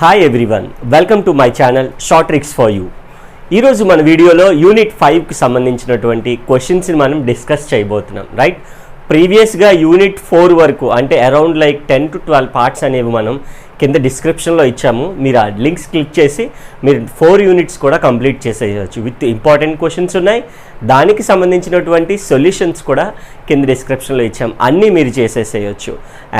Hi everyone, welcome to my channel short tricks for you. ఈరోజు మన వీడియోలో unit 5కి సంబంధించినటువంటి క్వశ్చన్స్ని మనం డిస్కస్ చేయబోతున్నాం. రైట్, ప్రీవియస్గా యూనిట్ 4 వరకు అంటే అరౌండ్ లైక్ 10 to 12 పార్ట్స్ అనేవి మనం కింద డిస్క్రిప్షన్లో ఇచ్చాము. మీరు ఆ లింక్స్ క్లిక్ చేసి మీరు 4 యూనిట్స్ కూడా కంప్లీట్ చేసేయచ్చు. విత్ ఇంపార్టెంట్ క్వశ్చన్స్ ఉన్నాయి, దానికి సంబంధించినటువంటి సొల్యూషన్స్ కూడా కింద డిస్క్రిప్షన్లో ఇచ్చాము. అన్నీ మీరు చేసేసేయచ్చు.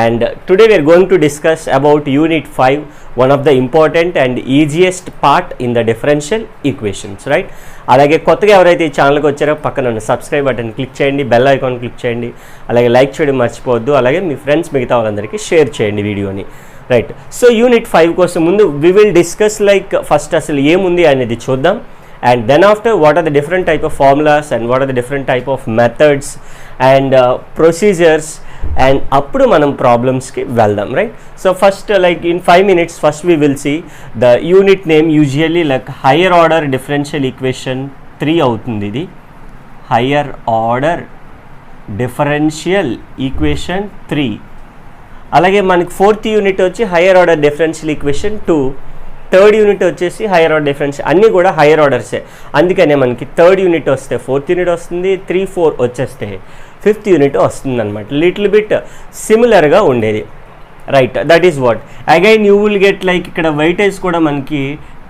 And today we are going to discuss about unit 5, one of the important and easiest part in the differential equations. Right, అలాగే కొత్తగా ఎవరైతే ఈ ఛానల్కి వచ్చారో పక్కన ఉన్న సబ్స్క్రైబ్ బటన్ క్లిక్ చేయండి, బెల్ ఐకాన్ క్లిక్ చేయండి, అలాగే లైక్ చేయడం మర్చిపోవద్దు, అలాగే మీ ఫ్రెండ్స్ మిగతా వాళ్ళందరికీ షేర్ చేయండి వీడియోని. రైట్, సో యూనిట్ 5 కోసం ముందు we will discuss like first అసలు ఏముంది అనేది చూద్దాం. And then after what are the different type of formulas and what are the different type of methods and procedures, and అప్పుడు మనం ప్రాబ్లమ్స్కి వెళ్దాం. Right, so first like in 5 minutes first we will see the unit name. Usually like higher order differential equation 3 అవుతుంది. ఇది higher order differential equation 3. అలాగే మనకి 4th unit వచ్చి higher order differential equation 2, 3rd unit వచ్చేసి higher order differential, అన్నీ కూడా higher ఆర్డర్సే. అందుకనే మనకి 3rd యూనిట్ వస్తే 4th యూనిట్ వస్తుంది, 3, 4 వచ్చేస్తే 5th యూనిట్ వస్తుంది అనమాట. లిటిల్ బిట్ సిమిలర్గా ఉండేది. Right, that is what again you will get like ఇక్కడ వెయిటేజ్ కూడా మనకి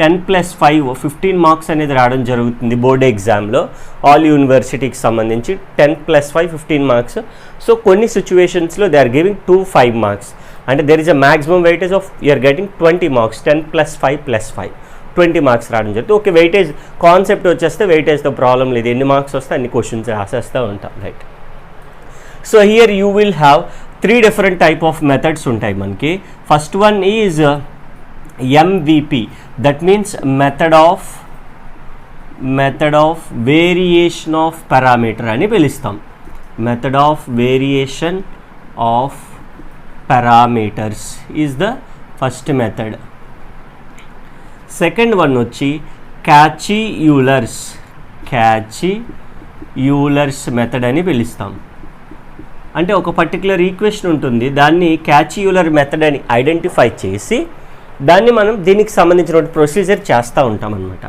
10+5 15 మార్క్స్ అనేది రావడం జరుగుతుంది బోర్డ్ ఎగ్జామ్లో. ఆల్ యూనివర్సిటీకి సంబంధించి 10+5 15 మార్క్స్. సో కొన్ని సిచ్యువేషన్స్లో దే ఆర్ గివింగ్ 5 మార్క్స్, అంటే there is a maximum weightage of you're getting 20 marks. 10+5+5 20 marks రావడం జరుగుతుంది. ఓకే, వెయిటేజ్ కాన్సెప్ట్ వచ్చేస్తే వెయిటేజ్తో ప్రాబ్లం లేదు, ఎన్ని మార్క్స్ వస్తే అన్ని క్వశ్చన్స్ రాసేస్తూ ఉంటాం. Right, so here you will have 3 different type of methods ఉంటాయి మనకి. First one is MVP, that means method of variation of parameter అని పిలుస్తాం. method of variation of parameters is the first method. second one వచ్చి Cauchy-Euler's method అని పిలుస్తాం. అంటే ఒక particular equation ఉంటుంది, దాన్ని క్యాచీ-యూలర్ మెథడ్ అని ఐడెంటిఫై చేసి దాన్ని మనం దీనికి సంబంధించిన ప్రొసీజర్ చేస్తూ ఉంటాం అన్నమాట.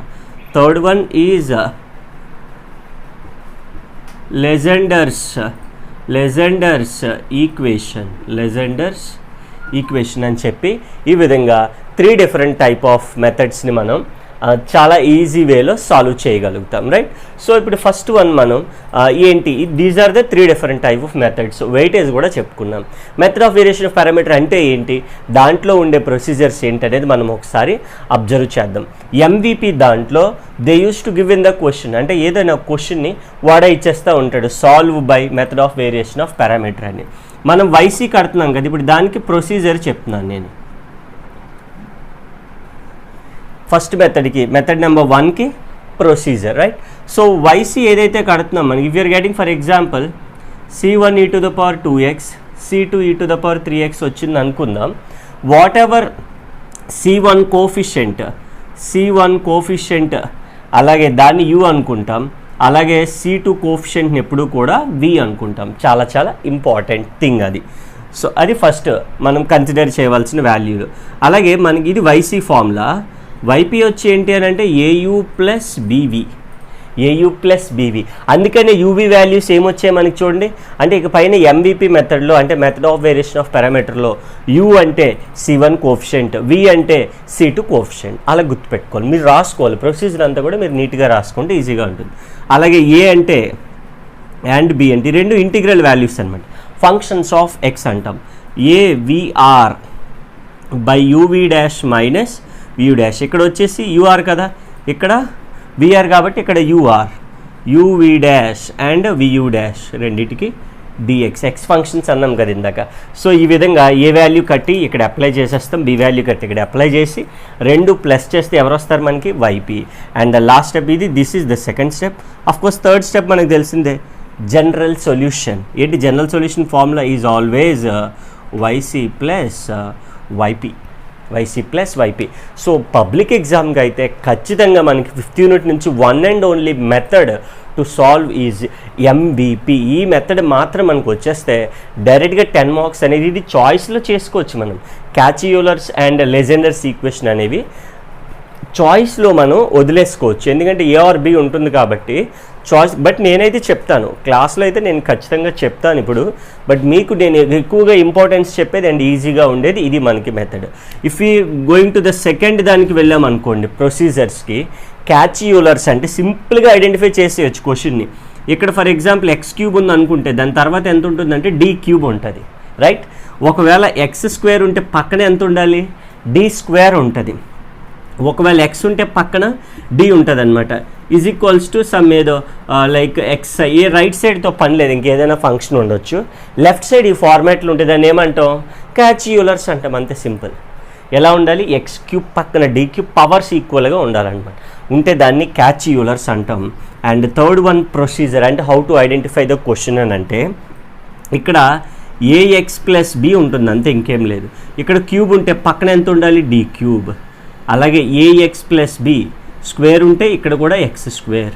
థర్డ్ వన్ ఈజ్ లెజెండర్స్ ఈక్వేషన్ అని చెప్పి ఈ విధంగా 3 డిఫరెంట్ టైప్ ఆఫ్ మెథడ్స్ని మనం చాలా ఈజీ వేలో సాల్వ్ చేయగలుగుతాం. రైట్, సో ఇప్పుడు ఫస్ట్ వన్ మనం ఏంటి, these are the 3 different type of methods. Weightage కూడా చెప్పుకున్నాం. Method of variation of parameter అంటే ఏంటి, దాంట్లో ఉండే ప్రొసీజర్స్ ఏంటి అనేది మనం ఒకసారి అబ్జర్వ్ చేద్దాం. MVP దాంట్లో they use to give in the question, అంటే ఏదైనా క్వశ్చన్ని వాడే ఇచ్చేస్తూ ఉంటాడు, solve by method of variation of parameter అని. మనం YC కడుతున్నాం కదా, ఇప్పుడు దానికి ప్రొసీజర్ చెప్తున్నాను నేను. ఫస్ట్ మెథడ్కి మెథడ్ నెంబర్ 1కి ప్రొసీజర్. రైట్, సో YC ఏదైతే కడుతున్నాం మనకి, if you're getting for example C1e⁻²x C2e⁻3x వచ్చింది అనుకుందాం. వాట్ ఎవర్ C1 కోఫిషియంట్ అలాగే దాన్ని U అనుకుంటాం, అలాగే C2 కోఫిషియంట్ని ఎప్పుడు కూడా V అనుకుంటాం. చాలా చాలా ఇంపార్టెంట్ థింగ్ అది. సో అది ఫస్ట్ మనం కన్సిడర్ చేయవలసిన వాల్యూలు. అలాగే మనకి ఇది YC ఫార్ములా. YP వచ్చి ఏంటి అని అంటే AU ప్లస్ BV. అందుకనే UV వాల్యూస్ ఏమొచ్చాయి మనకి చూడండి. అంటే ఇక పైన MVP మెథడ్లో అంటే మెథడ్ ఆఫ్ వేరియేషన్ ఆఫ్ పారామీటర్లో U అంటే C1 కోఫిషియంట్, V అంటే C2 కోఫిషియంట్. అలా గుర్తుపెట్టుకోవాలి, మీరు రాసుకోవాలి. ప్రొసీజర్ అంతా కూడా మీరు నీట్గా రాసుకుంటే ఈజీగా ఉంటుంది. అలాగే A అంటే అండ్ B అంటే 2 ఇంటిగ్రల్ వాల్యూస్ అనమాట, ఫంక్షన్స్ ఆఫ్ X అంటాం. AVR by UV dash minus VU dash. ఇక్కడ వచ్చేసి UR కదా, ఇక్కడ VR కాబట్టి ఇక్కడ UV dash and VU dash రెండింటికి DX ఫంక్షన్స్ అన్నాం కదా ఇందాక. సో ఈ విధంగా ఏ వాల్యూ కట్టి ఇక్కడ అప్లై చేసేస్తాం, B వాల్యూ కట్టి ఇక్కడ అప్లై చేసి 2 ప్లస్ చేస్తే ఎవరు వస్తారు మనకి YP. అండ్ లాస్ట్ స్టెప్ ఇది, this is the second step. Of course third step మనకు తెలిసిందే, జనరల్ సొల్యూషన్. ఏంటి general solution formula is always YC plus YP. YC plus YP. So public ఎగ్జామ్కి అయితే ఖచ్చితంగా మనకి 5th యూనిట్ నుంచి one and only method to solve is MVP. ఈ method మాత్రం మనకు వచ్చేస్తే డైరెక్ట్గా 10 మార్క్స్ అనేది ఇది చాయిస్లో చేసుకోవచ్చు. మనం క్యాచియూలర్స్ అండ్ లెజెండర్స్ ఈక్వేషన్ అనేవి చాయిస్లో మనం వదిలేసుకోవచ్చు, ఎందుకంటే ఏ ఆర్ బి ఉంటుంది కాబట్టి చాయిస్. బట్ నేనైతే చెప్తాను క్లాస్లో అయితే నేను ఖచ్చితంగా చెప్తాను ఇప్పుడు, బట్ మీకు నేను ఎక్కువగా ఇంపార్టెన్స్ చెప్పేది అండ్ ఈజీగా ఉండేది ఇది మనకి method. If you going to the second దానికి వెళ్ళామనుకోండి ప్రొసీజర్స్కి, క్యాచియూలర్స్ అంటే సింపుల్గా ఐడెంటిఫై చేసేయచ్చు క్వశ్చన్ని. ఇక్కడ ఫర్ ఎగ్జాంపుల్ ఎక్స్ క్యూబ్ ఉంది అనుకుంటే దాని తర్వాత ఎంత ఉంటుందంటే డి క్యూబ్ ఉంటుంది, రైట్. ఒకవేళ ఎక్స్ స్క్వేర్ ఉంటే పక్కన ఎంత ఉండాలి, డి స్క్వేర్ ఉంటుంది. ఒకవేళ ఎక్స్ ఉంటే పక్కన డి ఉంటుంది అనమాట. ఈజ్ ఈక్వల్స్ టు సమ్ ఏదో లైక్ ఎక్స్. ఏ రైట్ సైడ్తో పని లేదు, ఇంకేదైనా ఫంక్షన్ ఉండొచ్చు. లెఫ్ట్ సైడ్ ఈ ఫార్మాట్లో ఉంటే దాన్ని ఏమంటాం, క్యాచియూలర్స్ అంటాం, అంతే సింపుల్. ఎలా ఉండాలి, ఎక్స్ క్యూబ్ పక్కన డి క్యూబ్ పవర్స్ ఈక్వల్గా ఉండాలన్నమాట, ఉంటే దాన్ని క్యాచియూలర్స్ అంటాం. అండ్ థర్డ్ వన్ ప్రొసీజర్ అంటే how to identify the question అని అంటే, ఇక్కడ ఏఎక్స్ ప్లస్ బి ఉంటుంది అంతే, ఇంకేం లేదు. ఇక్కడ క్యూబ్ ఉంటే పక్కన ఎంత ఉండాలి, డి క్యూబ్. అలాగే ఏఎక్స్ ప్లస్ బి స్క్వేర్ ఉంటే ఇక్కడ కూడా X square,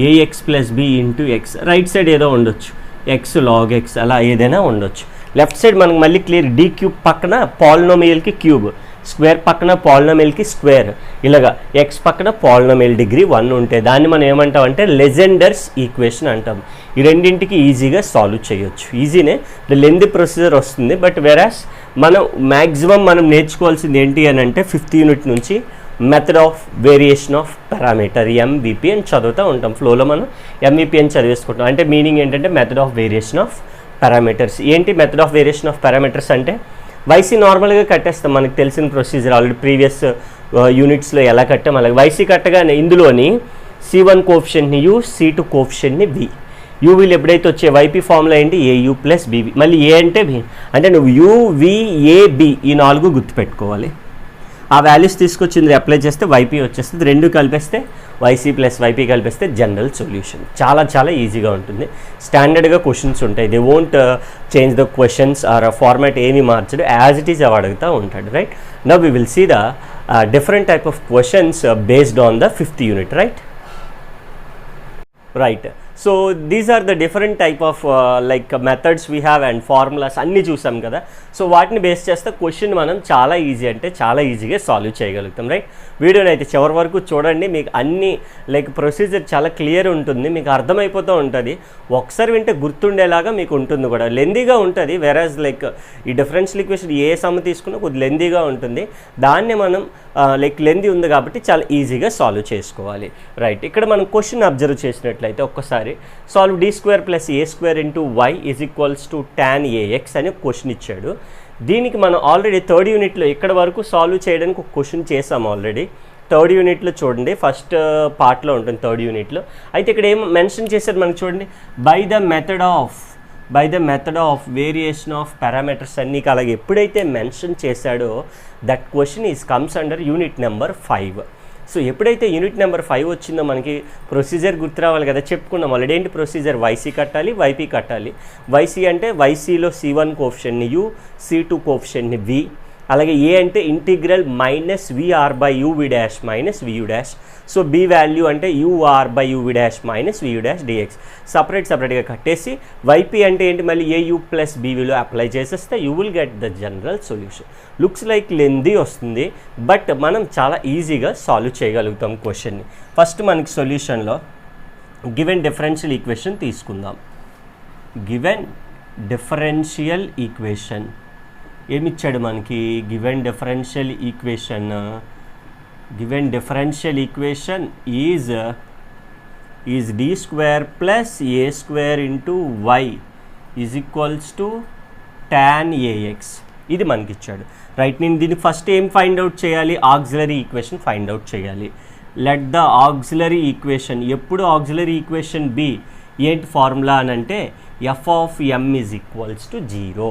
AX plus B into X. Right side ఏదో ఉండొచ్చు, ఎక్స్ లాగ్ ఎక్స్, అలా ఏదైనా ఉండొచ్చు. లెఫ్ట్ సైడ్ మనకు మళ్ళీ క్లియర్, డి క్యూబ్ పక్కన పాలినోమియల్కి క్యూబ్, స్క్వేర్ పక్కన పాలినోమియల్కి స్క్వేర్, ఇలాగా ఎక్స్ పక్కన పాలినోమియల్ డిగ్రీ 1 ఉంటే దాన్ని మనం ఏమంటాం అంటే లెజెండర్స్ ఈక్వేషన్ అంటాం. ఈ రెండింటికి ఈజీగా సాల్వ్ చేయొచ్చు. ఈజీనే, లెంతీ ప్రొసీజర్ వస్తుంది. బట్ వెరాస్ మనం మ్యాక్సిమం మనం నేర్చుకోవాల్సింది ఏంటి అని అంటే 5th యూనిట్ నుంచి method of variation of parameter MVP అని చదువుతూ ఉంటాం. ఫ్లోలో మనం ఎంవిపి అని చదివేసుకుంటాం. అంటే మీనింగ్ ఏంటంటే method of variation of parameters. ఏంటి method of variation of parameters అంటే, వైసీ నార్మల్గా కట్టేస్తాం, మనకు తెలిసిన ప్రొసీజర్ ఆల్రెడీ ప్రీవియస్ యూనిట్స్లో ఎలా కట్టాం అలాగే. వైసీ కట్టగానే ఇందులోని C1 కోఫిషియెంట్ని you, C2 కోఫిషియెంట్ని we. You వీళ్ళు ఎప్పుడైతే వచ్చే వైపీ ఫార్ములా ఏంటి, ఏయూ ప్లస్ బీబీ. మళ్ళీ ఏ అంటే బి, అంటే నువ్వు యూ వి ఏ బి ఈ 4 గుర్తుపెట్టుకోవాలి. ఆ వాల్యూస్ తీసుకొచ్చింది అప్లై చేస్తే వైపీ వచ్చేస్తుంది. రెండు కలిపేస్తే వైసీ ప్లస్ వైపీ కలిపేస్తే జనరల్ సొల్యూషన్. చాలా చాలా ఈజీగా ఉంటుంది. స్టాండర్డ్గా క్వశ్చన్స్ ఉంటాయి, they won't change the questions or format ఏమి మార్చడు, యాజ్ ఇట్ ఈజ్ అవి అడుగుతూ ఉంటాడు, right. Now we will see the different type of questions based on the 5th unit, right. So these are the different type of like methods we have and formulas అన్నీ చూసాం కదా. So వాటిని base చేస్తే question మనం చాలా easy అంటే చాలా ఈజీగా సాల్వ్ చేయగలుగుతాం, రైట్. వీడియోని అయితే చివరి వరకు చూడండి, మీకు అన్ని లైక్ ప్రొసీజర్ చాలా క్లియర్ ఉంటుంది, మీకు అర్థమైపోతూ ఉంటుంది. ఒకసారి వింటే గుర్తుండేలాగా మీకు ఉంటుంది కూడా. లెందీగా ఉంటుంది, వెరాజ్ లైక్ ఈ డిఫరెన్షియల్ ఈక్వేషన్ ఏ సమ్ తీసుకున్నా కొద్ది లెందీగా ఉంటుంది. దాన్ని మనం లైక్ లెందీ ఉంది కాబట్టి చాలా ఈజీగా సాల్వ్ చేసుకోవాలి, రైట్. ఇక్కడ మనం క్వశ్చన్ అబ్జర్వ్ చేసినట్లయితే ఒక్కసారి solve D square plus A square into Y is equals to tan AX అని క్వశ్చన్ ఇచ్చాడు. దీనికి మనం ఆల్రెడీ 3rd యూనిట్లో ఇక్కడ వరకు సాల్వ్ చేయడానికి ఒక క్వశ్చన్ చేసాము ఆల్రెడీ. 3rd యూనిట్లో చూడండి, ఫస్ట్ పార్ట్లో ఉంటుంది 3rd యూనిట్లో. అయితే ఇక్కడ ఏం మెన్షన్ చేశారు మనకు చూడండి, by the method of variation of parameters అని. నీకు అలాగే ఎప్పుడైతే మెన్షన్ చేశాడో that question is comes under unit number 5. So ఎప్పుడైతే యూనిట్ నెంబర్ 5 వచ్చిందో మనకి ప్రొసీజర్ గుర్తు రావాలి కదా, చెప్పుకున్నాం ఆల్రెడీ. ఏంటి ప్రొసీజర్, వైసీ కట్టాలి, వైపీ కట్టాలి. వైసీ అంటే వైసీలో C1 కోఫిషియెంట్ని యూ, C2 కోఫిషియెంట్ని వి. అలాగే ఏ అంటే integral minus VR by UV dash minus VU dash. So B value అంటే UR by UV dash minus VU dash DX. సపరేట్గా కట్టేసి వైపీ అంటే ఏంటి, మళ్ళీ ఏయూ ప్లస్ బీవీలో అప్లై చేసేస్తే you will get the general solution. Looks like lengthy వస్తుంది, but మనం చాలా ఈజీగా సాల్వ్ చేయగలుగుతాం క్వశ్చన్ని. ఫస్ట్ మనకి సొల్యూషన్లో గివెన్ డిఫరెన్షియల్ ఈక్వేషన్ తీసుకుందాం. గివెన్ డిఫరెన్షియల్ ఈక్వేషన్ ఏమిచ్చాడు మనకి, given differential equation is D square plus A square into Y is equals to tan AX. ఇది మనకి ఇచ్చాడు, రైట్. నేను దీన్ని ఫస్ట్ ఏం ఫైండ్ అవుట్ చేయాలి, ఆక్సిలరీ ఈక్వేషన్ ఫైండ్ అవుట్ చేయాలి. లెట్ ద ఆక్సిలరీ ఈక్వేషన్, ఎప్పుడు ఆక్సిలరీ ఈక్వేషన్ బి ఏంటి ఫార్ములా అని అంటే F of M is equals to 0.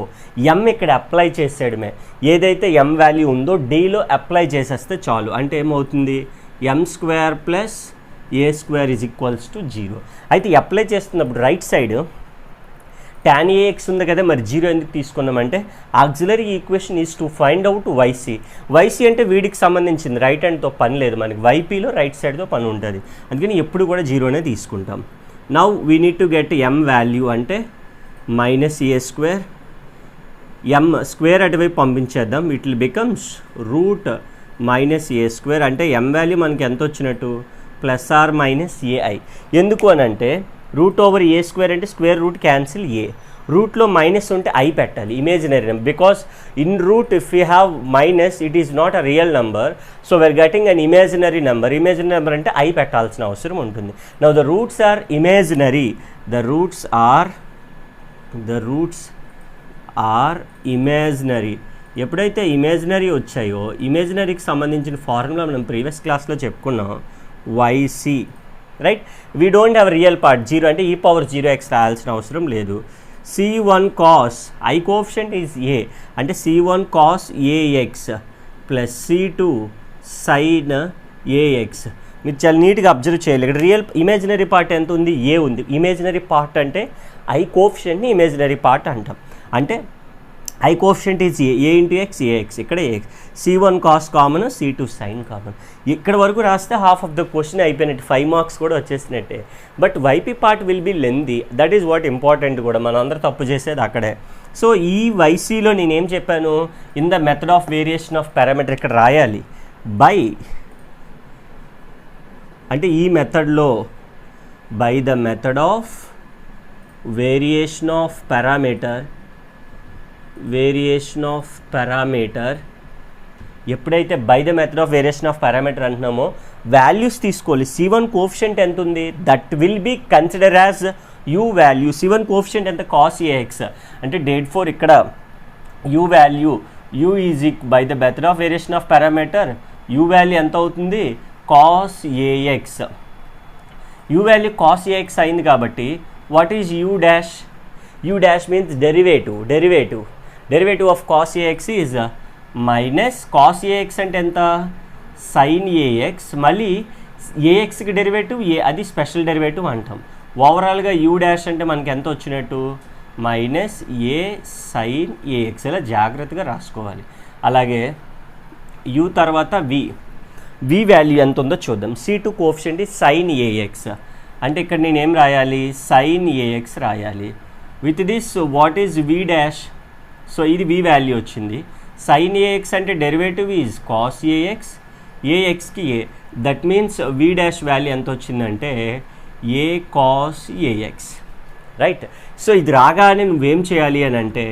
ఎమ్ ఇక్కడ అప్లై చేసేయడమే, ఏదైతే ఎమ్ వాల్యూ ఉందో డీలో అప్లై చేసేస్తే చాలు. అంటే ఏమవుతుంది, M square plus A square is equals to 0. అయితే అప్లై చేస్తున్నప్పుడు రైట్ సైడ్ tan ax ఉంది కదా, మరి 0 ఎందుకు తీసుకున్నామంటే auxiliary equation is to find out YC. YC అంటే వీడికి సంబంధించింది, రైట్ హ్యాండ్తో పని లేదు మనకి, వైపీలో రైట్ సైడ్తో పని ఉంటుంది, అందుకని ఎప్పుడు కూడా 0నే తీసుకుంటాం. Now we need to get m value అంటే -a², m స్క్వేర్ అటువైపు పంపించేద్దాం, ఇట్ విల్ బికమ్స్ √-a² అంటే m వాల్యూ మనకి ఎంత వచ్చినట్టు +or-ai. ఎందుకు అని అంటే √/a² అంటే స్క్వేర్ రూట్ క్యాన్సిల్ a, రూట్లో మైనస్ ఉంటే i పెట్టాలి, imaginary number, because in root if you have minus it is not a real number, so we're getting an imaginary number. Imaginary number అంటే i పెట్టాల్సిన అవసరం ఉంటుంది. Now the roots are imaginary, the roots are imaginary. ఎప్పుడైతే imaginary వచ్చాయో, ఇమేజినరీకి సంబంధించిన formula మనం previous క్లాస్లో చెప్పుకున్నాం, yc, రైట్. We don't have real part 0 అంటే e⁻0x రాయాల్సిన అవసరం లేదు. c1 cos, i coefficient is a అంటే c1 cos ax plus c2 sin ax. మీరు చాలా నీట్గా అబ్జర్వ్ చేయాలి, ఇక్కడ రియల్ ఇమేజినరీ పార్ట్ ఎంత ఉంది, a ఉంది. ఇమేజినరీ పార్ట్ అంటే i కోఎఫిషియంట్ని ఇమేజినరీ పార్ట్ అంటాం, అంటే i coefficient is a into x, ax, ఇక్కడ ax. c1 cos common, c2 sin common. ఇక్కడ వరకు రాస్తే హాఫ్ ఆఫ్ ద క్వశ్చన్ అయిపోయినట్టు, 5 మార్క్స్ కూడా వచ్చేసినట్టే. But YP part will be lengthy, that is what important కూడా, మనం అందరూ తప్పు చేసేది అక్కడే. సో ఈ వైసీలో నేనేం చెప్పాను, in the method of variation of parameter ఇక్కడ రాయాలి, బై అంటే ఈ మెథడ్లో by the method of variation of parameter, ఎప్పుడైతే by the method of variation of parameter అంటున్నామో వాల్యూస్ తీసుకోవాలి. c1 కోఎఫిషియంట్ ఎంత ఉంది, that will be consider as u value. c1 coefficient ఎంత, cos ax అంటే డేట్ ఫోర్ ఇక్కడ u value, u is by the method of variation of parameter u value ఎంత అవుతుంది, cos ax. u value cos ax అయింది కాబట్టి what is u dash, u dash means derivative of cos ax is minus cos ax అంటే ఎంత, sin ax, మళ్ళీ axకి derivative a, అది special derivative అంటాం. ఓవరాల్గా u డాష్ అంటే మనకి ఎంత వచ్చినట్టు మైనస్ a sin ax, ఇలా జాగ్రత్తగా రాసుకోవాలి. అలాగే u తర్వాత v వాల్యూ ఎంత ఉందో చూద్దాం. c2 కోఎఫిషియంట్ sin ax అంటే ఇక్కడ నేను ఏం రాయాలి, sin ax రాయాలి. With this what is v dash, so ఇది v వాల్యూ వచ్చింది. sin ax అంటే డెరివేటివ్ ఈజ్ cos ax, axకి a, that means v dash value ఎంత వచ్చిందంటే a cos ax, right. So ఇది రాగానే నువ్వేం చేయాలి అని అంటే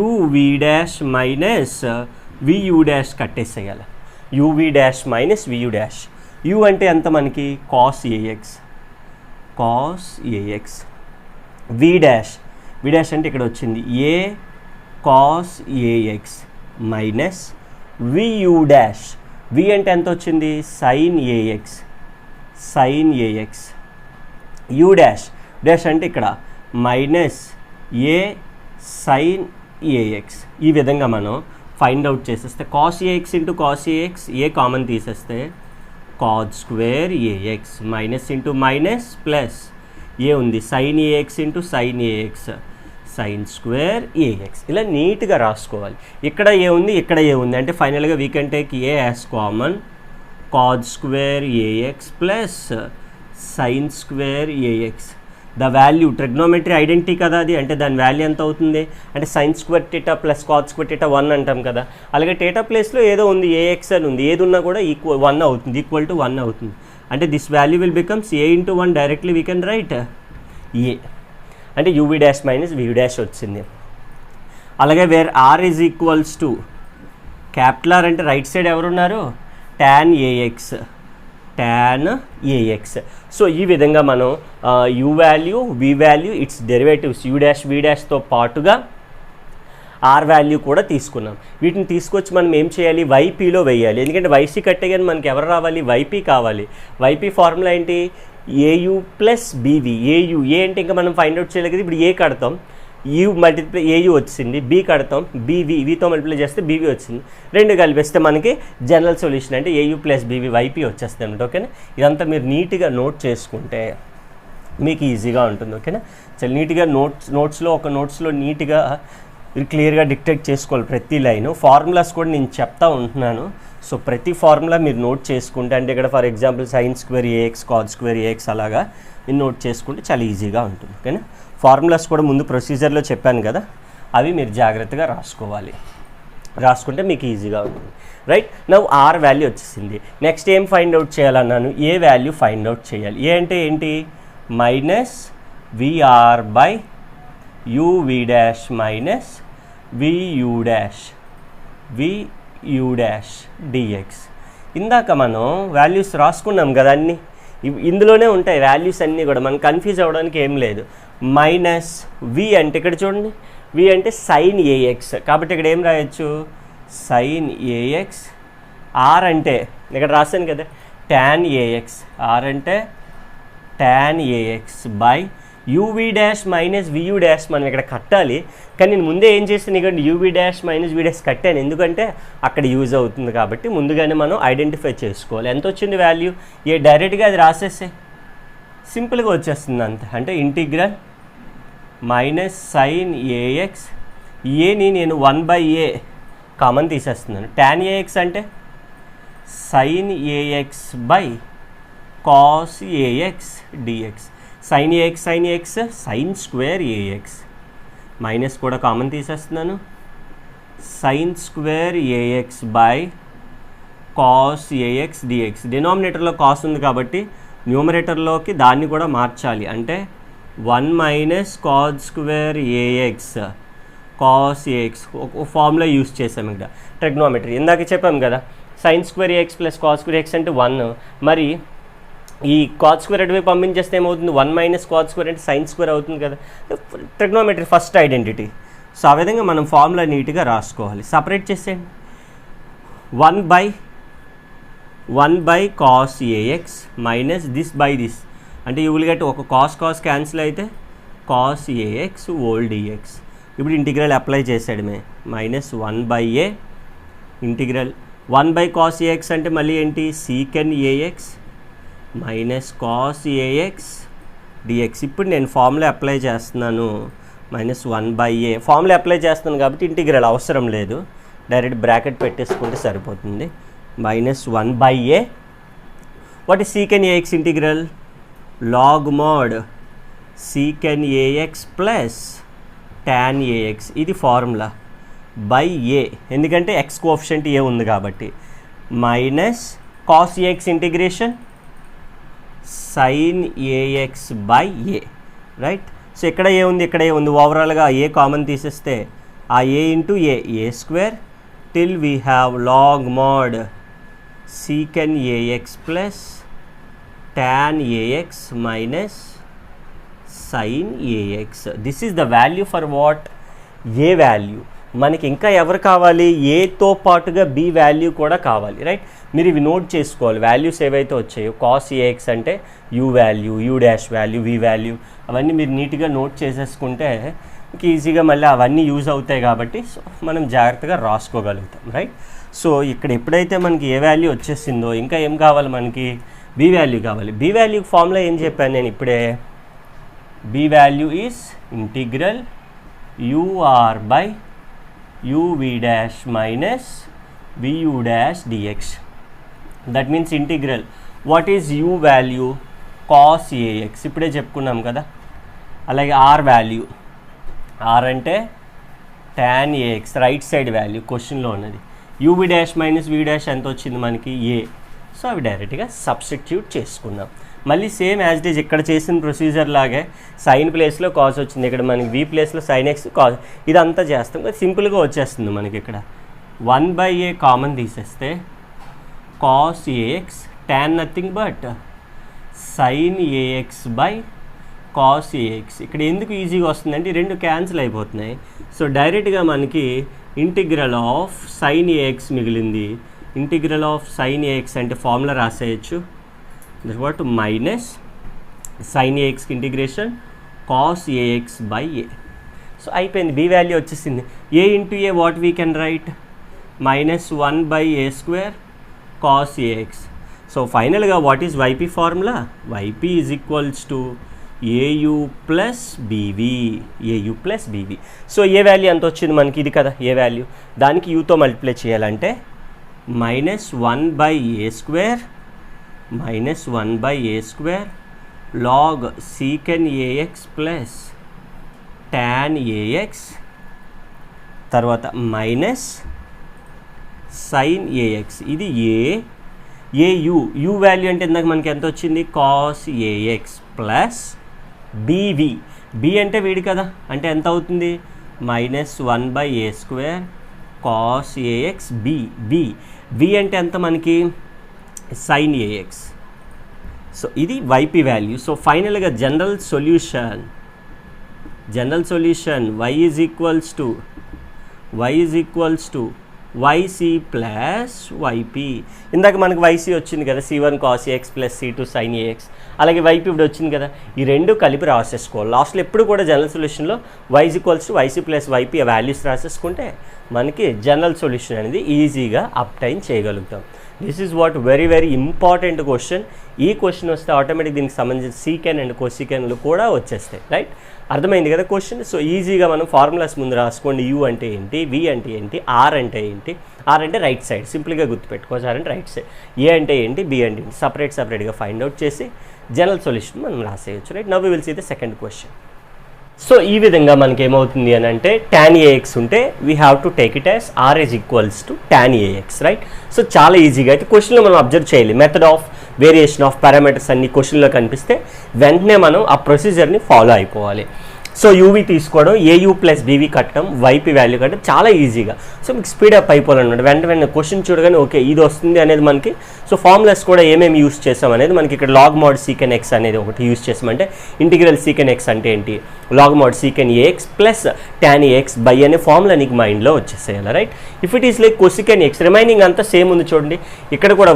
uv dash minus vu dash కట్టేసేయాలి, uv dash minus vu dash. u అంటే ఎంత మనకి cos ax, v డాష్ అంటే ఇక్కడ వచ్చింది a cos ax minus vu dash, v అంటే ఎంత వచ్చింది sin ax, u డాష్ అంటే ఇక్కడ మైనస్ a sin ax. ఈ విధంగా మనం ఫైండ్ అవుట్ చేసేస్తే cos ax into cos ax, a common తీసేస్తే cos square ax minus into minus plus a ఉంది, sin ax into sin ax, sin square ax. ఇలా నీట్గా రాసుకోవాలి. ఇక్కడ ఏ ఉంది, ఇక్కడ ఏ ఉంది అంటే ఫైనల్గా we can take a as common, cos square ax plus sin square ax. The value trigonometry identity కదా అది, అంటే దాని వాల్యూ ఎంత అవుతుంది అంటే sin square theta plus cos square theta 1 అంటాం కదా. అలాగే టీటా ప్లేస్లో ఏదో ఉంది, ax అని ఉంది, ఏది ఉన్నా కూడా ఈక్వల్ 1 అవుతుంది. అంటే this value will becomes a into 1, directly we can write a అంటే uv dash minus v dash వచ్చింది. అలాగే where r is equals to capital R అంటే రైట్ సైడ్ ఎవరున్నారు, tan ax. సో ఈ విధంగా మనం u value, v value, it's derivatives u dash v డాష్తో పాటుగా r వాల్యూ కూడా తీసుకున్నాం. వీటిని తీసుకొచ్చి మనం ఏం చేయాలి, వైపీలో వేయాలి. ఎందుకంటే వైసీ కట్టేగానే మనకి ఎవరు రావాలి, వైపీ కావాలి. వైపీ ఫార్ములా ఏంటి, au ప్లస్ బీవీ. ఏ అంటే ఇంకా మనం ఫైండ్ అవుట్ చేయలేదు కదా, ఇప్పుడు ఏ కడతాం, u మల్టిప్లై au వచ్చింది, b కడతాం, వీతో మల్టిప్లై చేస్తే బీవీ వచ్చింది, రెండు కలిపిస్తే మనకి జనరల్ సొల్యూషన్ అంటే au ప్లస్ బీవీ వైపీ వచ్చేస్తుంది అన్నమాట. ఓకేనా, ఇదంతా మీరు నీట్గా నోట్ చేసుకుంటే మీకు ఈజీగా ఉంటుంది. ఓకేనా? చాలా నీట్గా నోట్స్లో నీట్గా క్లియర్గా డిక్టేట్ చేసుకోవాలి ప్రతి లైను. ఫార్ములాస్ కూడా నేను చెప్తా ఉంటున్నాను. సో ప్రతి ఫార్ములా మీరు నోట్ చేసుకుంటే, అంటే ఇక్కడ for example sin square A X cos square A X అలాగా మీరు నోట్ చేసుకుంటే చాలా ఈజీగా ఉంటుంది. ఓకేనా? ఫార్ములాస్ కూడా ముందు ప్రొసీజర్లో చెప్పాను కదా, అవి మీరు జాగ్రత్తగా రాసుకుంటే మీకు ఈజీగా ఉంటుంది. రైట్? నవ్ ఆర్ వాల్యూ వచ్చేసింది. నెక్స్ట్ ఏం ఫైండ్ అవుట్ చేయాలన్నాను? ఏ వాల్యూ ఫైండ్ అవుట్ చేయాలి. ఏ అంటే ఏంటి? Minus VR by U V dash minus VU dash D X. ఇందాక మనం వాల్యూస్ రాసుకున్నాం కదా, అన్నీ ఇందులోనే ఉంటాయి వాల్యూస్ అన్నీ కూడా, మనం కన్ఫ్యూజ్ అవ్వడానికి ఏం లేదు. మైనస్ వి అంటే ఇక్కడ చూడండి, వి అంటే సైన్ ఏఎక్స్, కాబట్టి ఇక్కడ ఏం రాయొచ్చు? Sign AX. ఆర్ అంటే ఇక్కడ రాశాను కదా ట్యాన్ ఏఎక్స్, ఆర్ అంటే tan AX by UV dash minus VU dash. మనం ఇక్కడ కట్టాలి, కానీ నేను ముందే ఏం చేస్తాను, ఇక్కడ UV dash minus V dash కట్టాను, ఎందుకంటే అక్కడ యూజ్ అవుతుంది కాబట్టి ముందుగానే మనం ఐడెంటిఫై చేసుకోవాలి. ఎంత వచ్చింది వాల్యూ? ఏ డైరెక్ట్గా అది రాసేసే, సింపుల్గా వచ్చేస్తుంది అంతే. అంటే ఇంటిగ్రల్ మైనస్ సైన్ ఏఎక్స్, ఏని నేను 1/a కామన్ తీసేస్తున్నాను. ట్యాన్ ఏఎక్స్ అంటే sine AX by cos AX DX. Sine AX sine square AX, minus కూడా కామన్ తీసేస్తున్నాను. Sine square AX by cos AX DX. డినామినేటర్లో కాస్ ఉంది కాబట్టి న్యూమరేటర్లోకి దాన్ని కూడా మార్చాలి. అంటే 1 minus cos square AX cos AX ఒక ఫార్ములా యూస్ చేసాము ఇక్కడ, ట్రిగ్నోమెట్రీ. ఇందాక చెప్పాము కదా, sine square AX plus cos square X అంటే 1. మరి ఈ కాస్ స్క్వేర్ అటువైపు పంపించేస్తే ఏమవుతుంది? 1 మైనస్ కాస్ స్క్వేర్ అంటే సైన్ స్క్వేర్ అవుతుంది కదా, ట్రిగ్నోమెట్రీ ఫస్ట్ ఐడెంటిటీ. సో ఆ విధంగా మనం ఫార్ములా నీట్గా రాసుకోవాలి. సపరేట్ చేసేయండి. 1 by cos AX minus this by this, అంటే యూ విల్ గెట్ ఒక కాస్ క్యాన్సిల్ అయితే కాస్ ఏఎక్స్ ఓల్ డిఎక్స్. ఇప్పుడు ఇంటిగ్రల్ అప్లై చేసాడమే, minus 1/a integral 1 by cos AX అంటే మళ్ళీ ఏంటి? Secant AX minus cos AX DX. ఇప్పుడు నేను ఫార్ములా అప్లై చేస్తున్నాను, మైనస్ 1/a ఫార్ములా అప్లై చేస్తున్నాను కాబట్టి ఇంటిగ్రల్ అవసరం లేదు, డైరెక్ట్ బ్రాకెట్ పెట్టేసుకుంటే సరిపోతుంది. Minus 1/a. What is secant AX integral? log mod secant ax plus tan ax, ఇది ఫార్ములా బై ఏ, ఎందుకంటే ఎక్స్ కోఎఫిషియంట్ ఏ ఉంది కాబట్టి, minus cos A X integration sine AX by A. Right? So ఇక్కడ A ఉంది, ఇక్కడ A ఉంది, ఓవరాల్గా ఏ common తీసేస్తే ఆ A into A square till we have log mod secant AX plus tan ax minus sin ax. This is the value for what? A value. మనకి ఇంకా ఎవరు కావాలి? ఏతో పాటుగా బి వాల్యూ కూడా కావాలి. రైట్? మీరు ఇవి నోట్ చేసుకోవాలి. వాల్యూస్ ఏవైతే వచ్చాయో, కాస్ ఏఎక్స్ అంటే U value, U dash value, V value, అవన్నీ మీరు నీట్గా నోట్ చేసేసుకుంటే మీకు ఈజీగా మళ్ళీ అవన్నీ యూజ్ అవుతాయి కాబట్టి సో మనం జాగ్రత్తగా రాసుకోగలుగుతాం. రైట్? సో ఇక్కడ ఎప్పుడైతే మనకి ఏ వాల్యూ వచ్చేసిందో ఇంకా ఏం కావాలి మనకి? బి వాల్యూ కావాలి. బి వాల్యూ ఫార్ములా ఏం చెప్పాను నేను ఇప్పుడే? B value is integral UR by UV dash minus VU dash DX. That means integral what is U value? Cos AX ఇప్పుడే చెప్పుకున్నాం కదా. అలాగే ఆర్ వాల్యూ, ఆర్ అంటే tan AX, right side value క్వశ్చన్లో ఉన్నది. UV dash minus V dash ఎంత వచ్చింది మనకి? ఏ. సో అవి డైరెక్ట్గా సబ్స్టిట్యూట్ చేసుకున్నాం. మళ్ళీ సేమ్ యాజ్ ఇట్ ఈజ్ ఇక్కడ చేసిన ప్రొసీజర్ లాగే సైన్ ప్లేస్లో కాస్ వచ్చింది, ఇక్కడ మనకి వి ప్లేస్లో సైన్ ఎక్స్ కాస్, ఇదంతా చేస్తాం కదా, సింపుల్గా వచ్చేస్తుంది మనకి. ఇక్కడ 1/a కామన్ తీసేస్తే cos AX tan nothing but sine AX by cos AX. ఇక్కడ ఎందుకు ఈజీగా వస్తుందంటే రెండు క్యాన్సిల్ అయిపోతున్నాయి. సో డైరెక్ట్గా మనకి ఇంటిగ్రల్ ఆఫ్ సైన్ ఏఎక్స్ మిగిలింది. ఇంటిగ్రల్ ఆఫ్ సైన్ ఏఎక్స్ అంటే ఫార్ములా రాసేయచ్చు, దట్ వాట్ మైనస్ సైన్ ఏఎక్స్కి integration cos AX by A. So అయిపోయింది, బి వాల్యూ వచ్చేసింది. A into A what we can write? Minus 1/a square cos AX. So ఫైనల్గా what is YP formula? YP is equals to AU plus BV, AU plus BV. So A value ఎంత వచ్చింది మనకి, ఇది కదా A value, దానికి యూతో multiply చేయాలంటే -1/a² -1/a² log secant ax plus tan ax తర్వాత minus sin ax. ఇది AU value అంటే ఇందాక మనకి ఎంత వచ్చింది, cos ax plus BV, B అంటే వీడి కదా, అంటే ఎంత అవుతుంది -1/a² cos ax బి అంటే ఎంత మనకి sin ax. సో ఇది వైపీ వాల్యూ. సో ఫైనల్గా general solution y is equals to yc plus yp. ఇందాక మనకి yc వచ్చింది కదా, c1 cos ax plus c2 sin ax, అలాగే yp ఇప్పుడు వచ్చింది కదా, ఈ రెండు కలిపి రాసేసుకోవాలి. లాస్ట్లో ఎప్పుడు కూడా జనరల్ సొల్యూషన్లో y is equals to yc plus yp values రాసేసుకుంటే మనకి జనరల్ సొల్యూషన్ అనేది ఈజీగా అప్టైన్ చేయగలుగుతాం. This is what very very important question. ఈ క్వశ్చన్ వస్తే ఆటోమేటిక్ దీనికి సంబంధించిన సీకెన్ అండ్ కోసికెన్లు కూడా వచ్చేస్తాయి. రైట్, అర్థమైంది కదా క్వశ్చన్. సో ఈజీగా మనం ఫార్ములాస్ ముందు రాసుకోండి. యూ అంటే ఏంటి, వి అంటే ఏంటి, ఆర్ అంటే ఏంటి. ఆర్ అంటే రైట్ సైడ్, సింపుల్గా గుర్తుపెట్టుకోవచ్చు. ఆర్ అంటే రైట్ సైడ్, ఏ అంటే ఏంటి, బి అంటే ఏంటి, సపరేట్గా ఫైండ్ అవుట్ చేసి జనరల్ సొల్యూషన్ మనం రాసేయచ్చు. Right, now we will see the second question. So ఈ విధంగా మనకి ఏమవుతుంది అని అంటే tan ax ఉంటే we have to take it as r is equals to tan ax. Right, so చాలా ఈజీగా అయితే క్వశ్చన్లో మనం అబ్జర్వ్ చేయాలి. Method of variation of parameters అన్ని క్వశ్చన్లో కనిపిస్తే వెంటనే మనం ఆ ప్రొసీజర్ని ఫాలో అయిపోవాలి. సో యూవీ తీసుకోవడం, ఏయూ ప్లస్ బీవీ కట్టడం, వైపీ వాల్యూ కట్టడం చాలా ఈజీగా. సో మీకు స్పీడప్ అయిపోవాలన్నమాట. వెంటనే క్వశ్చన్ చూడగానే ఓకే ఇది వస్తుంది అనేది మనకి. సో ఫార్ములాస్ కూడా ఏమేమి యూస్ చేసాం అనేది మనకి ఇక్కడ లాగ్ మోడ్ సీకెన్ ఎక్స్ అనేది ఒకటి యూస్ చేసామంటే ఇంటిగ్రల్ సీకెన్ ఎక్స్ అంటే ఏంటి, log mod secant AX plus tan ax by అనే ఫార్ములా నీకు మైండ్లో వచ్చేసేయాలి. Right, if it is like cosecant X remaining అంతా సేమ్ ఉంది చూడండి. ఇక్కడ కూడా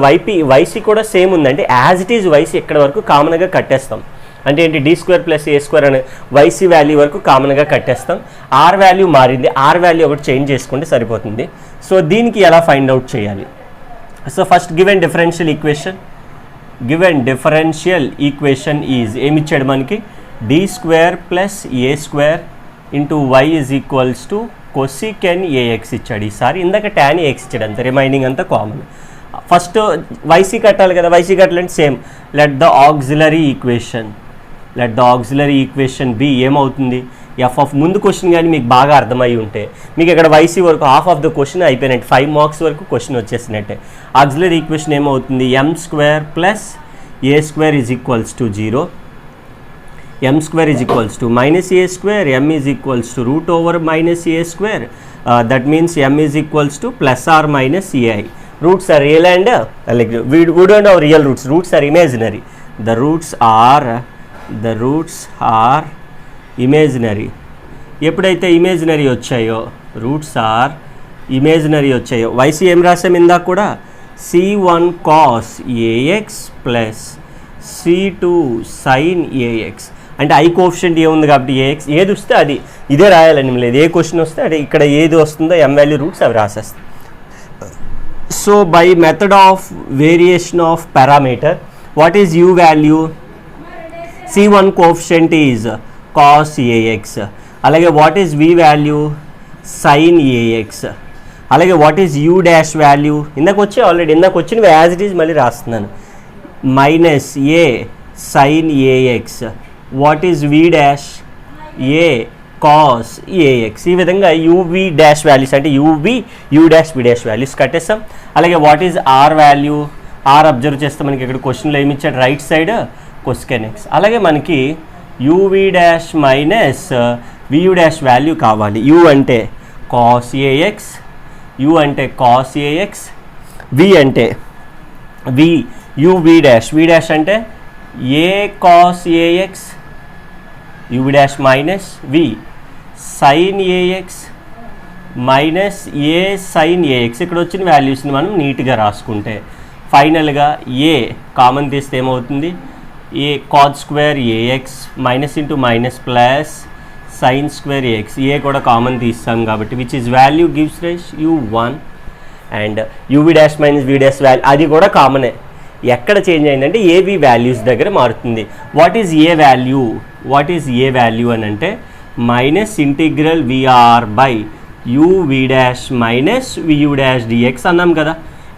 వైసీ కూడా సేమ్ ఉందంటే యాజ్ ఇట్ ఈజ్ వైసీ ఇక్కడ వరకు కామన్గా కట్టేస్తాం. అంటే ఏంటి, d² ప్లస్ a² అనే వైసీ వాల్యూ వరకు కామన్గా కట్టేస్తాం. ఆర్ వాల్యూ మారింది, ఆర్ వాల్యూ ఒకటి చేంజ్ చేసుకుంటే సరిపోతుంది. సో దీనికి ఎలా ఫైండ్ అవుట్ చేయాలి. So first given differential equation is ఏమిచ్చాడు మనకి, d² plus a² into y is equals to cosecant ax ఇచ్చాడు ఈసారి. ఇందాక tan ax ఇచ్చాడు, అంతే రిమైనింగ్ అంతా కామన్. ఫస్ట్ వైసీ కట్టాలి కదా, వైసీ కట్టాలంటే same let the auxiliary equation B ఏమవుతుంది, ఎఫ్ ఆఫ్ ముందు క్వశ్చన్ కానీ మీకు బాగా అర్థమై ఉంటే మీకు ఇక్కడ వైసీ వరకు హాఫ్ ఆఫ్ ద క్వశ్చన్ అయిపోయినట్టు, 5 మార్క్స్ వరకు క్వశ్చన్ వచ్చేసినట్టే. ఆక్సిలరీ ఈక్వేషన్ ఏమవుతుంది, m² plus a² is equals to 0, m² is equals to -a², m is equals to √/-a². That means m is equals to plus or minus ai. Roots are real and like we don't have real roots. Roots are imaginary. The roots are imaginary. ఎప్పుడైతే imaginary వచ్చాయో, roots are imaginary వచ్చాయో, వైసీ ఏం రాసాం ఇందాక కూడా, c1 cos ax plus c2 sin ax. అంటే I coefficient ఏముంది కాబట్టి ax ఏది వస్తే అది ఇదే రాయాలని లేదు. ఏ క్వశ్చన్ వస్తే అంటే ఇక్కడ ఏది వస్తుందో m వాల్యూ రూట్స్ అవి రాసేస్తాం. So by method of variation of parameter, what is u value, c1 coefficient is cos ax, అలాగే what is v value, sin ax, అలాగే what is u dash value, ఇందాక వచ్చి ఆల్రెడీ ఇందాక వచ్చినవి as it is మళ్ళీ రాస్తున్నాను, minus a sin ax, what is v dash, a cos ax. ఈ విధంగా uv డాష్ వాల్యూస్ అంటే uv u dash v dash values కట్టేస్తాం. అలాగే what is R value, R observe చేస్తే మనకి ఇక్కడ క్వశ్చన్లో ఏమి ఇచ్చాడు, రైట్ సైడ్ కొసికెన్ ఎక్స్. అలాగే మనకి uv dash minus vu dash value కావాలి. u అంటే cos ax, u అంటే cos ax, v అంటే uv డాష్, v డాష్ అంటే a cos ax, u dash minus v sin ax minus A sin ax. ఇక్కడ వచ్చిన వాల్యూస్ని మనం నీట్గా రాసుకుంటే ఫైనల్గా ఏ కామన్ తీస్తే ఏమవుతుంది, ఏ cos² ax minus into minus plus sin² ax. ఏ కూడా కామన్ తీస్తాం కాబట్టి which is value gives rise u1 and uv dash minus v dash value అది కూడా కామనే. ఎక్కడ చేంజ్ అయిందంటే ఏవి వాల్యూస్ దగ్గర మారుతుంది. వాట్ ఈజ్ ఏ వాల్యూ అని అంటే minus integral VR by uv dash minus vu dash dx అన్నాం కదా.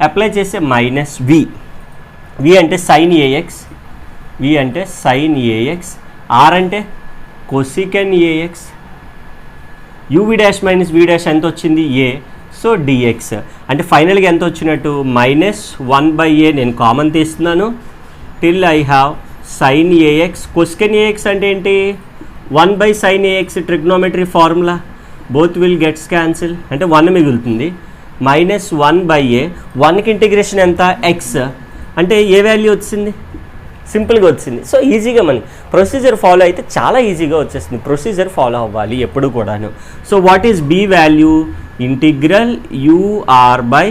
అప్లై చేస్తే మైనస్ v అంటే సైన్ ఏఎక్స్, r అంటే cosecant AX, uv dash minus v dash ఎంత వచ్చింది a, సో dx అంటే ఫైనల్గా ఎంత వచ్చినట్టు మైనస్ 1/a. నేను కామన్ తీస్తున్నాను. Till I have sine AX, cosecant AX అంటే ఏంటి 1/sin ax trigonometry formula, both will gets cancel అంటే 1 మిగులుతుంది. మైనస్ 1/a, 1కి ఇంటిగ్రేషన్ ఎంత x అంటే ఏ వాల్యూ వచ్చింది, సింపుల్గా వచ్చింది. సో ఈజీగా మనం ప్రొసీజర్ ఫాలో అయితే చాలా ఈజీగా వచ్చేస్తుంది. ప్రొసీజర్ ఫాలో అవ్వాలి ఎప్పుడు కూడాను. So what is B value, integral ur by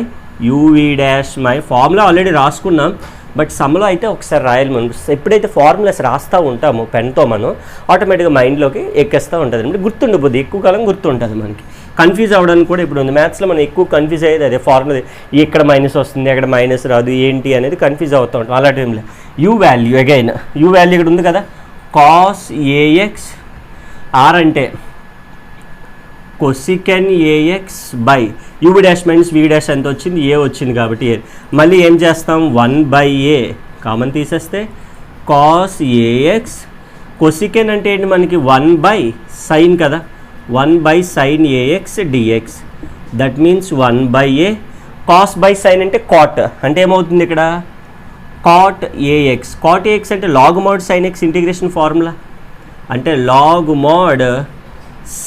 uv dash my formula already రాసుకున్నాం, బట్ సమ్లో అయితే ఒకసారి రాయాలి. మనం ఎప్పుడైతే ఫార్ములాస్ రాస్తూ ఉంటామో పెన్తో మనం ఆటోమేటిక్గా మైండ్లోకి ఎక్కేస్తూ ఉంటుంది, అంటే గుర్తుండిపోద్ది, ఎక్కువ కాలం గుర్తుంటుంది మనకి. కన్ఫ్యూజ్ అవ్వడానికి కూడా ఇప్పుడు ఉంది. మ్యాథ్స్లో మనం ఎక్కువ కన్ఫ్యూజ్ అయ్యేది అదే, ఫార్ములా ఎక్కడ మైనస్ వస్తుంది ఎక్కడ మైనస్ రాదు ఏంటి అనేది కన్ఫ్యూజ్ అవుతూ ఉంటాం. అలా టైంలో U value again U value ఇక్కడ ఉంది కదా, కాస్ ఏఎక్స్, ఆర్ అంటే cosecant AX by UV dash minus V dash ఎంత వచ్చింది, ఏ వచ్చింది కాబట్టి ఏ. మళ్ళీ ఏం చేస్తాం 1/a కామన్ తీసేస్తే కాస్ ఏఎక్స్, కొసికెన్ అంటే ఏంటి మనకి 1/sin కదా, 1/sin ఏఎక్స్ డిఎక్స్, that means 1/a. Cos by sine అంటే కాట్ అంటే ఏమవుతుంది ఇక్కడ కాట్ ఏఎక్స్, కాట్ ఏఎక్స్ అంటే log mod sine X integration formula, అంటే log mod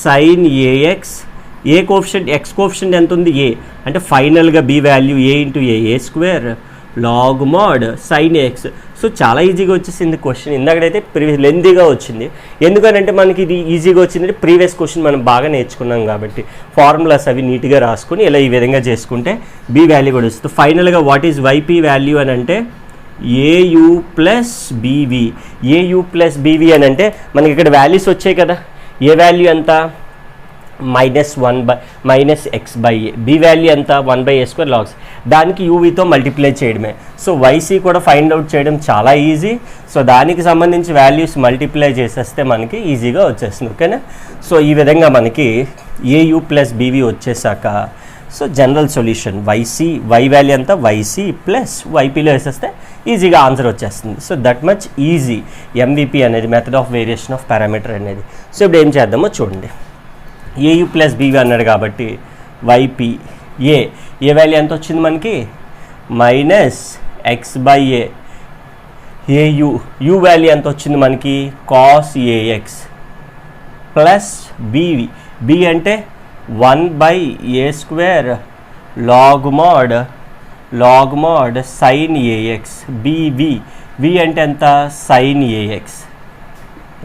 sine AX, A coefficient X coefficient ఎంత ఉంది ఏ, అంటే ఫైనల్గా B value A into A square log mod sine AX. So చాలా ఈజీగా వచ్చేసింది క్వశ్చన్. ఇందాకడైతే లెంతీగా వచ్చింది, ఎందుకనంటే మనకి ఇది ఈజీగా వచ్చిందంటే ప్రీవియస్ క్వశ్చన్ మనం బాగా నేర్చుకున్నాం కాబట్టి ఫార్ములాస్ అవి నీట్గా రాసుకొని ఇలా ఈ విధంగా చేసుకుంటే బి వాల్యూ కూడా వస్తుంది. ఫైనల్గా వాట్ ఈజ్ వైపీ వాల్యూ అని అంటే AU plus BV, AU plus BV అని అంటే మనకి ఇక్కడ వాల్యూస్ వచ్చాయి కదా. ఏ వాల్యూ ఎంత మైనస్ x/a, బి వాల్యూ ఎంత 1/a² లాగ్స్, దానికి యూవీతో మల్టిప్లై చేయడమే. సో వైసీ కూడా ఫైండ్ అవుట్ చేయడం చాలా ఈజీ. సో దానికి సంబంధించి వాల్యూస్ మల్టిప్లై చేసేస్తే మనకి ఈజీగా వచ్చేస్తుంది. ఓకేనా. సో ఈ విధంగా మనకి ఏయు ప్లస్ బీవీ వచ్చేసాక so general solution Y value ఎంత వైసీ ప్లస్ వైపీలో వేసేస్తే ఈజీగా ఆన్సర్ వచ్చేస్తుంది. So that much easy MVP అనేది, method of variation of parameter అనేది. సో ఇప్పుడు ఏం చేద్దామో చూడండి. ఏయు ప్లస్ బీవీ అన్నాడు కాబట్టి వైపీ ఏ వాల్యూ ఎంత వచ్చింది మనకి మైనస్ x/a, యూ వాల్యూ ఎంత వచ్చింది మనకి cos AX plus BV, B అంటే 1/a² log mod sine AX, V అంటే ఎంత సైన్ ఏఎక్స్,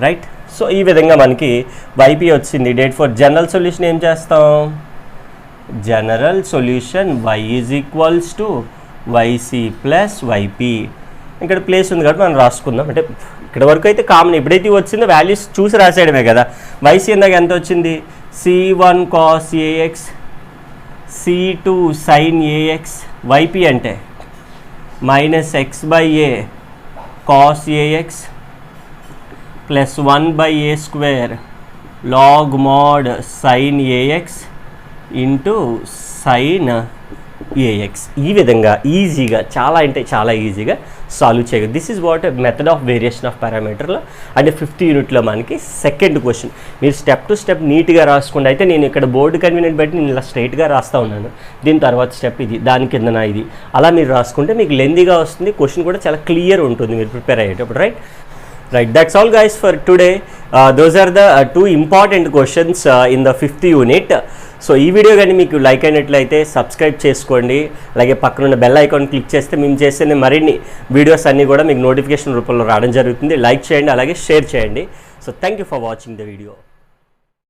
రైట్. సో ఈ విధంగా మనకి వైపీ వచ్చింది. డేట్ ఫర్ జనరల్ సొల్యూషన్ ఏం చేస్తాం, general solution y is equals to YC plus YP. ఇక్కడ ప్లేస్ ఉంది కాబట్టి మనం రాసుకుందాం, అంటే ఇక్కడ వరకు అయితే కామన్. ఎప్పుడైతే వచ్చిందో వాల్యూస్ చూసి రాసేయడమే కదా. వైసీ ఇందాక ఎంత వచ్చింది C1 cos AX, C2 sin AX, YP అంటే minus x/a cos AX plus 1/a² log mod sine AX into sine AX. ఈ విధంగా ఈజీగా చాలా అంటే చాలా ఈజీగా సాల్వ్ చేయగలరు. This is what method of variation of పారామీటర్లో అంటే 5th యూనిట్లో మనకి సెకండ్ క్వశ్చన్. మీరు స్టెప్ టు స్టెప్ నీట్గా రాసుకుంటే, అయితే నేను ఇక్కడ బోర్డు కన్వీనియంట్ బట్టి నేను ఇలా స్ట్రైట్గా రాస్తూ ఉన్నాను, దీని తర్వాత స్టెప్ ఇది, దాని కిందన ఇది, అలా మీరు రాసుకుంటే మీకు లెందీగా వస్తుంది. క్వశ్చన్ కూడా చాలా క్లియర్ ఉంటుంది మీరు ప్రిపేర్ అయ్యేటప్పుడు, right. That's all guys for today. Those are the 2 important questions in the 5th unit. So ఈ వీడియో కానీ మీకు లైక్ అయినట్లయితే సబ్స్క్రైబ్ చేసుకోండి, అలాగే పక్కనున్న బెల్ ఐకాన్ క్లిక్ చేస్తే మేము చేసే మరిన్ని వీడియోస్ అన్నీ కూడా మీకు నోటిఫికేషన్ రూపంలో రావడం జరుగుతుంది. లైక్ చేయండి, అలాగే షేర్ చేయండి. So thank you for watching the video.